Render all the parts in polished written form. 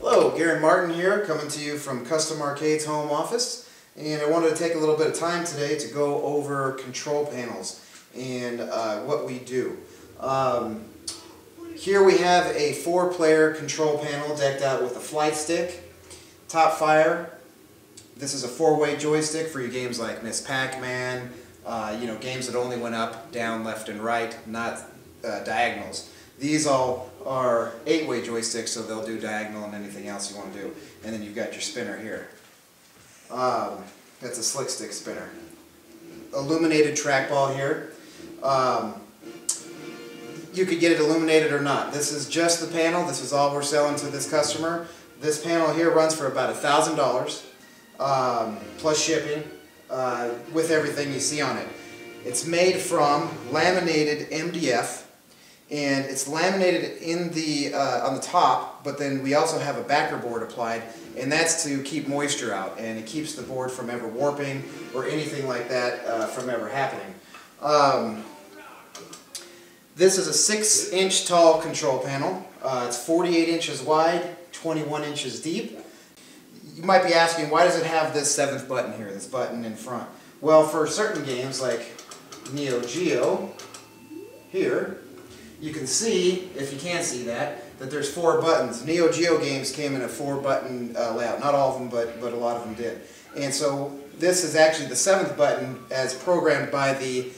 Hello, Garen Martin here, coming to you from Custom Arcade's home office, and I wanted to take a little bit of time today to go over control panels and what we do. Here we have a 4-player control panel decked out with a flight stick, top fire. This is a 4-way joystick for your games like Miss Pac-Man, games that only went up, down, left, and right, not diagonals. These all are 8-way joysticks, so they'll do diagonal and anything else you want to do. And then you've got your spinner here. That's a slick stick spinner. Illuminated trackball here. You could get it illuminated or not. This is just the panel. This is all we're selling to this customer. This panel here runs for about $1,000 plus shipping with everything you see on it. It's made from laminated MDF. And it's laminated in the on the top, but then we also have a backer board applied, and that's to keep moisture out, and it keeps the board from ever warping or anything like that from ever happening. This is a 6-inch tall control panel. It's 48 inches wide, 21 inches deep. You might be asking, why does it have this 7th button here, this button in front? Well, for certain games like Neo Geo, here, you can see, if you can't see that there's 4 buttons. Neo Geo games came in a 4-button layout. Not all of them, but a lot of them did. And so this is actually the 7th button as programmed by the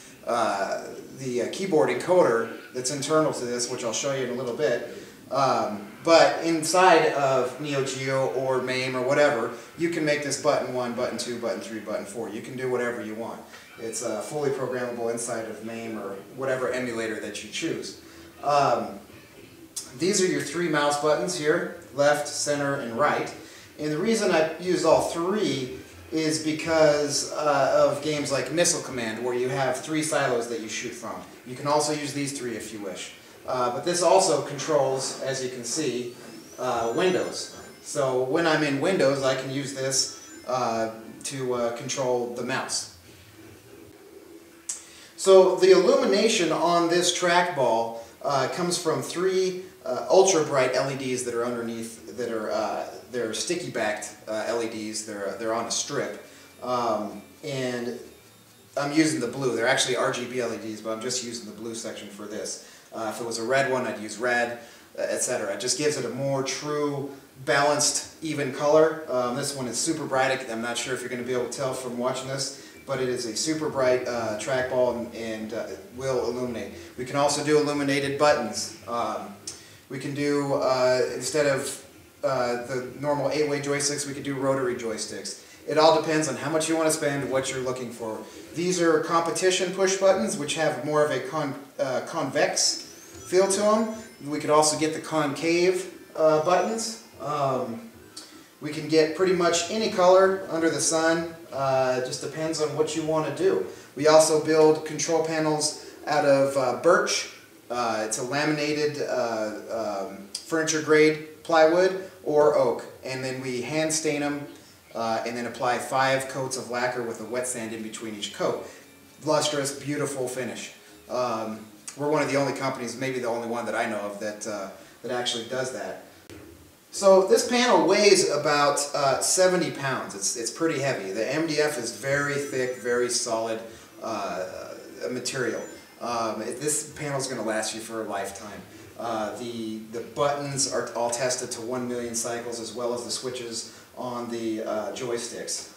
keyboard encoder that's internal to this, which I'll show you in a little bit. But inside of Neo Geo or MAME or whatever, you can make this button 1, button 2, button 3, button 4. You can do whatever you want. It's fully programmable inside of MAME or whatever emulator that you choose. These are your 3 mouse buttons here, left, center, and right. And the reason I use all 3 is because of games like Missile Command, where you have 3 silos that you shoot from. You can also use these 3 if you wish. But this also controls, as you can see, Windows. So when I'm in Windows, I can use this to control the mouse. So the illumination on this trackball comes from 3 ultra bright LEDs that are underneath, that are they're sticky backed LEDs. They're on a strip, and I'm using the blue. They're actually RGB LEDs, but I'm just using the blue section for this. If it was a red one, I'd use red, etc. It just gives it a more true, balanced, even color. This one is super bright. I'm not sure if you're going to be able to tell from watching this, but it is a super bright trackball and will illuminate. We can also do illuminated buttons. We can do, instead of the normal 8-way joysticks, we could do rotary joysticks. It all depends on how much you want to spend, what you're looking for. These are competition push buttons, which have more of a convex feel to them. We could also get the concave buttons. We can get pretty much any color under the sun. It just depends on what you want to do. We also build control panels out of birch. It's a laminated furniture grade plywood or oak, and then we hand stain them and then apply 5 coats of lacquer with a wet sand in between each coat. Lustrous, beautiful finish. We're one of the only companies, maybe the only one that I know of, that actually does that. So this panel weighs about 70 pounds. It's pretty heavy. The MDF is very thick, very solid material. This panel is going to last you for a lifetime. The buttons are all tested to 1 million cycles, as well as the switches on the joysticks.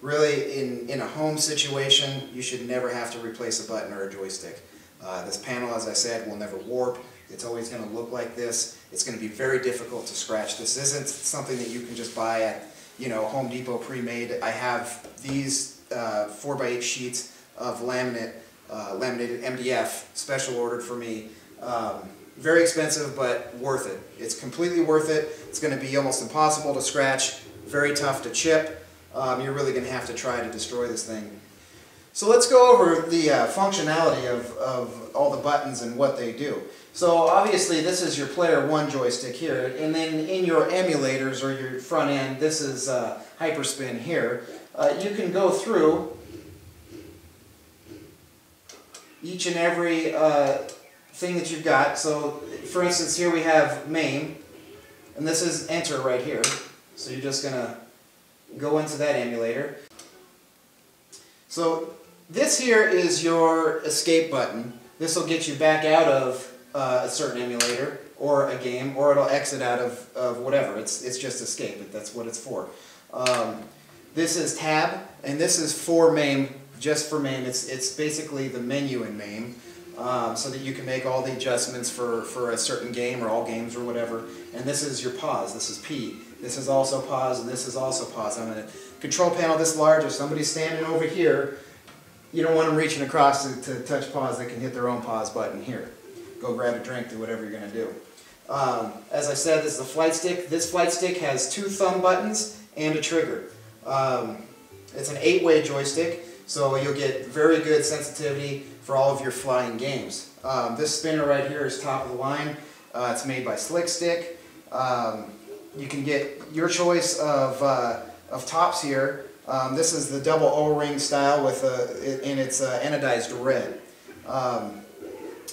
Really, in a home situation, you should never have to replace a button or a joystick. This panel, as I said, will never warp. It's always going to look like this. It's going to be very difficult to scratch. This isn't something that you can just buy at, Home Depot pre-made. I have these 4x8 sheets of laminated MDF, special ordered for me. Very expensive, but worth it. It's completely worth it. It's going to be almost impossible to scratch, very tough to chip. You're really going to have to try to destroy this thing. So let's go over the functionality of all the buttons and what they do. So obviously this is your player 1 joystick here, and then in your emulators or your front end, this is Hyperspin here. You can go through each and every thing that you've got. So for instance, here we have MAME, and this is enter right here. So you're just going to go into that emulator. So this here is your escape button. This will get you back out of a certain emulator or a game, or it'll exit out of whatever. It's just escape. That's what it's for. This is tab, and this is for MAME, just for MAME. It's basically the menu in MAME, so that you can make all the adjustments for a certain game or all games or whatever. And this is your pause. This is P. This is also pause, and this is also pause. I'm in a control panel this large. If somebody's standing over here, you don't want them reaching across to touch pause. They can hit their own pause button here. Go grab a drink, do whatever you're going to do. As I said, this is the flight stick. This flight stick has 2 thumb buttons and a trigger. It's an 8-way joystick, so you'll get very good sensitivity for all of your flying games. This spinner right here is top of the line. It's made by Slick Stick. You can get your choice of tops here. This is the double O-ring style with and it's anodized red.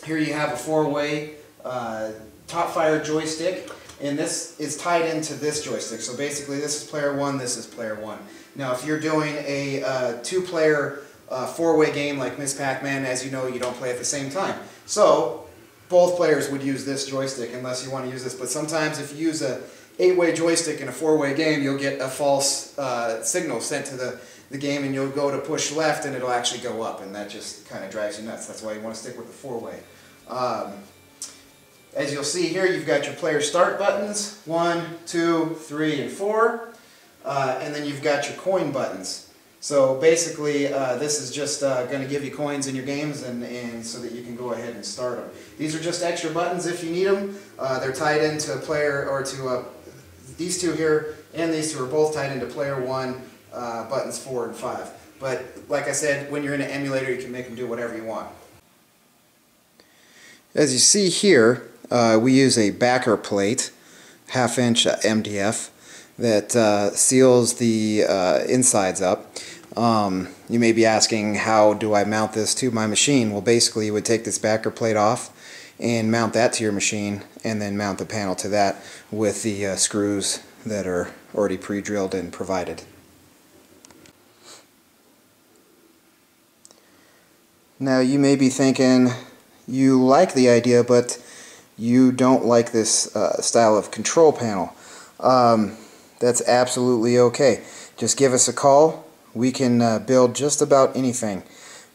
Here you have a 4-way top fire joystick, and this is tied into this joystick. So basically this is player 1, this is player 1. Now if you're doing a 2-player 4-way game like Ms. Pac-Man, as you know, you don't play at the same time. So both players would use this joystick unless you want to use this. But sometimes if you use a 8-way joystick in a 4-way game, you'll get a false signal sent to the game, and you'll go to push left and it'll actually go up, and that just kind of drives you nuts. That's why you want to stick with the 4-way. As you'll see here, you've got your player start buttons, 1, 2, 3, and 4, and then you've got your coin buttons. So basically, this is just going to give you coins in your games, and so that you can go ahead and start them. These are just extra buttons if you need them. They're tied into a player, or to these 2 here, and these 2 are both tied into player 1, buttons 4 and 5. But like I said, when you're in an emulator, you can make them do whatever you want. As you see here, we use a backer plate, 1/2-inch MDF, that seals the insides up. You may be asking, how do I mount this to my machine? Well, basically you would take this backer plate off and mount that to your machine, and then mount the panel to that with the screws that are already pre-drilled and provided. Now you may be thinking you like the idea, but you don't like this style of control panel. That's absolutely okay. Just give us a call. We can build just about anything.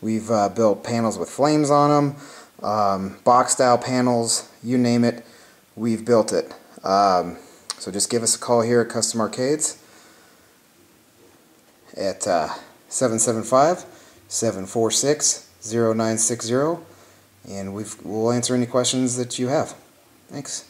We've built panels with flames on them, box style panels, you name it, we've built it. So just give us a call here at Custom Arcades at 775-746-0960, and we'll answer any questions that you have. Thanks.